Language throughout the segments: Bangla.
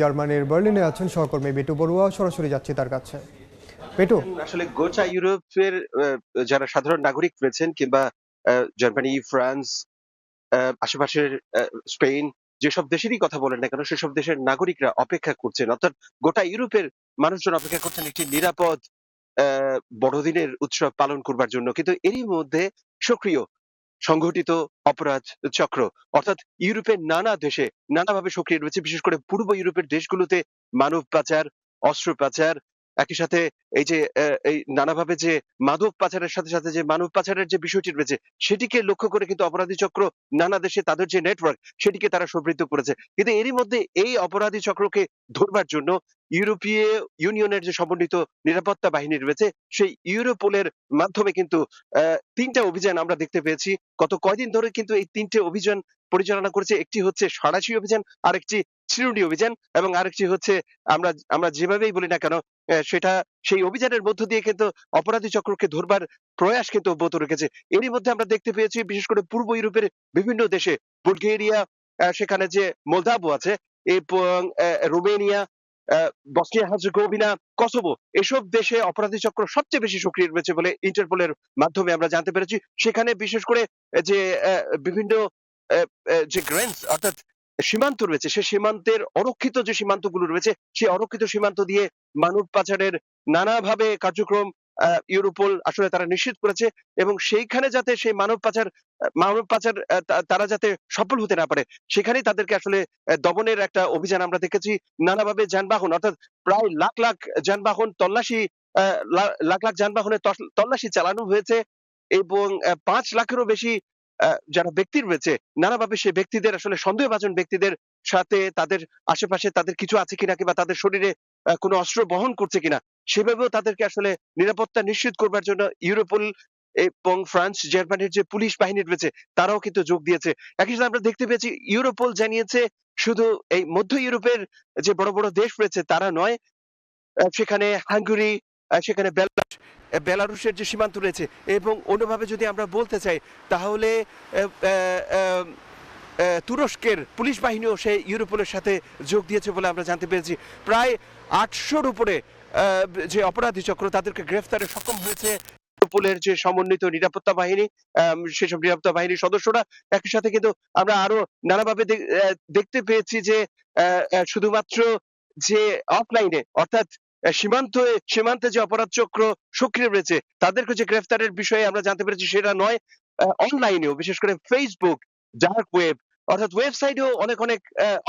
জার্মানির বার্লিনে আছেন সহকর্মী বেটু বড়ুয়া, সরাসরি যাচ্ছি তার কাছে। বেটু, আসলে গোটা ইউরোপের যারা সাধারণ নাগরিক রয়েছেন কিংবা জার্মানি, ফ্রান্স, আশেপাশের স্পেন যেসব দেশেরই কথা বলেন না কেন সেসব দেশের নাগরিকরা অপেক্ষা করছেন। অর্থাৎ গোটা ইউরোপের মানুষজন অপেক্ষা করছেন একটি নিরাপদ বড়দিনের উৎসব পালন করবার জন্য। কিন্তু এরই মধ্যে সক্রিয় সংগঠিত অপরাধ চক্র অর্থাৎ ইউরোপের নানা দেশে নানাভাবে সক্রিয় রয়েছে। বিশেষ করে পূর্ব ইউরোপের দেশগুলোতে মানব পাচার, অস্ত্র পাচার, একই সাথে এই যে এই নানাভাবে যে মাদক পাচারের সাথে সাথে যে মানব পাচারের যে বিষয়টি রয়েছে সেটিকে লক্ষ্য করে কিন্তু অপরাধী চক্র নানা দেশে তাদের যে নেটওয়ার্ক সেটিকে তারা সমৃদ্ধ করেছে। কিন্তু এরই মধ্যে এই অপরাধী চক্রকে ধরবার জন্য ইউরোপীয় ইউনিয়নের যে সমন্বিত নিরাপত্তা বাহিনী রয়েছে সেই ইউরোপোলের মাধ্যমে কিন্তু ৩ টা অভিযান আমরা দেখতে পেয়েছি। গত কয়দিন ধরে কিন্তু এই ৩ টে অভিযান পরিচালনা করেছে। একটি হচ্ছে সাঁড়াশি অভিযান, আরেকটি চিরুনি অভিযান এবং আরেকটি হচ্ছে আমরা আমরা যেভাবেই বলি না কেন সেটা সেই অভিযানের মধ্য দিয়ে কিন্তু অপরাধী চক্রকে ধরবার প্রয়াস কিন্তু অব্যাহত রেখেছে। এরই মধ্যে আমরা দেখতে পেয়েছি বিশেষ করে পূর্ব ইউরোপের বিভিন্ন দেশে বুলগেরিয়া, সেখানে যে মোলদাভো আছে এবং রোমেনিয়া, আ বসনিয়া হার্জেগোভিনা, কসোভো এসব দেশে অপরাধী চক্র সবচেয়ে বেশি সক্রিয় রয়েছে বলে ইন্টারপোলের মাধ্যমে আমরা জানতে পেরেছি। সেখানে বিশেষ করে যে বিভিন্ন অ্যা অ্যা যে গ্রেন্স অর্থাৎ সীমান্ত রয়েছে, সে সীমান্তের অরক্ষিত যে সীমান্তগুলো রয়েছে, সেই অরক্ষিত সীমান্ত দিয়ে মানব পাচারের নানাভাবে কার্যক্রম ইউরোপোল আসলে তারা নিশ্চিত করেছে এবং সেইখানে যাতে সেই মানব পাচার তারা যাতে সফল হতে না পারে, সেখানেই তাদেরকে আসলে দমনের একটা অভিযান আমরা দেখেছি। নানাভাবে যানবাহন অর্থাৎ প্রায় লাখ, লাখ যানবাহন তল্লাশি আ লা লাখ, লাখ যানবাহনের তল্লাশি চালানো হয়েছে এবং ৫ লাখেরও বেশি যারা ব্যক্তি রয়েছে, নানাভাবে সেই ব্যক্তিদের আসলে সন্দেহভাজন ব্যক্তিদের সাথে তাদের আশেপাশে তাদের কিছু আছে কিনা কিংবা তাদের শরীরে কোনো অস্ত্র বহন করছে কিনা, সেভাবেও তাদেরকে আসলে নিরাপত্তা নিশ্চিত করবার জন্য ইউরোপোল এবং ফ্রান্স, জার্মানির যে পুলিশ বাহিনী রয়েছে, তারাও কিন্তু যোগ দিয়েছে। একই সাথে আমরা দেখতে পেয়েছি ইউরোপোল জানিয়েছে শুধু এই মধ্য ইউরোপের যে বড়, বড় দেশ রয়েছে তারা নয়, সেখানে হাঙ্গেরি, সেখানে বেলারুশের যে সীমান্ত রয়েছে এবং অন্যভাবে যদি আমরা বলতে চাই তাহলে অ্যা অ্যা অ্যাম তুরস্কের পুলিশ বাহিনীও সেই ইউরোপোলের সাথে যোগ দিয়েছে বলে আমরা জানতে পেরেছি। প্রায় ৮০০ র উপরে যে অপরাধী চক্র তাদেরকে গ্রেফতারে সক্ষম হয়েছে ইউরোপোলের যে সমন্বিত নিরাপত্তা বাহিনী, সেসব নিরাপত্তা বাহিনীর সদস্যরা। একই সাথে কিন্তু আমরা আরো নানাভাবে দেখতে পেয়েছি যে শুধুমাত্র যে অফলাইনে অর্থাৎ সীমান্তে যে অপরাধ চক্র সক্রিয় রয়েছে তাদেরকে যে গ্রেফতারের বিষয়ে আমরা জানতে পেরেছি সেটা নয়, অনলাইনেও বিশেষ করে Facebook, ডার্ক ওয়েব অর্থাৎ ওয়েবসাইটেও অনেক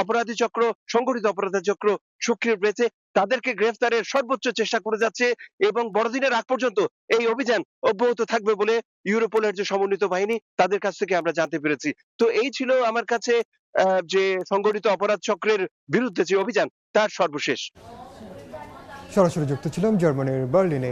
অপরাধী চক্র, সংগঠিত অপরাধী চক্র সক্রিয় রয়েছে। তাদেরকে গ্রেফতারের সর্বোচ্চ চেষ্টা করে যাচ্ছে এবং বড়দিনের আগ পর্যন্ত এই অভিযান অব্যাহত থাকবে বলে ইউরোপোলের যে সমন্বিত বাহিনী তাদের কাছ থেকে আমরা জানতে পেরেছি। তো এই ছিল আমার কাছে যে সংগঠিত অপরাধ চক্রের বিরুদ্ধে যে অভিযান তার সর্বশেষ। সরাসরি যুক্ত ছিলাম জার্মানির বার্লিনে।